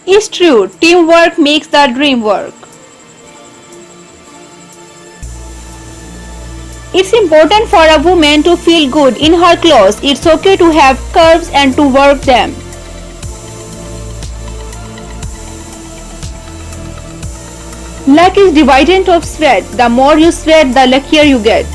It's true, teamwork makes the dream work. It's important for a woman to feel good in her clothes. It's okay to have curves and to work them. Luck is dividend of sweat. The more you sweat, the luckier you get.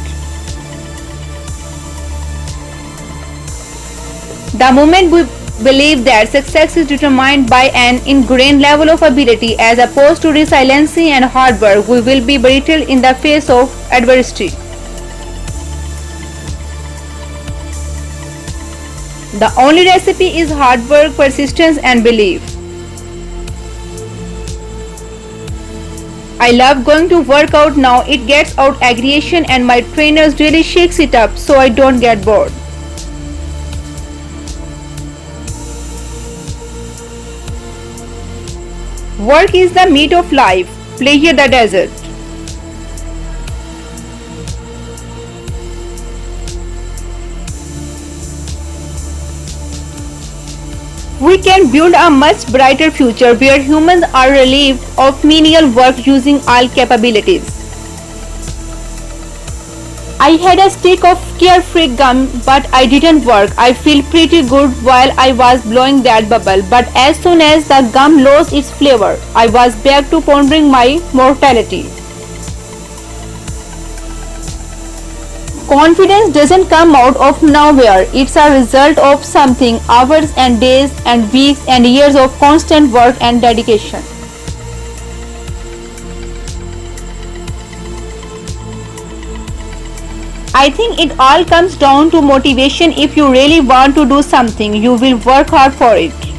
The moment we believe that success is determined by an ingrained level of ability as opposed to resiliency and hard work, we will be brittle in the face of adversity. The only recipe is hard work, persistence, and belief. I love going to work out now. It gets out aggression and my trainers really shakes it up so I don't get bored. Work is the meat of life, pleasure the desert. We can build a much brighter future where humans are relieved of menial work using all capabilities. I had a stick of carefree gum, but I didn't work. I feel pretty good while I was blowing that bubble, but as soon as the gum lost its flavor, I was back to pondering my mortality. Confidence doesn't come out of nowhere. It's a result of something, hours and days and weeks and years of constant work and dedication. I think it all comes down to motivation. If you really want to do something, you will work hard for it.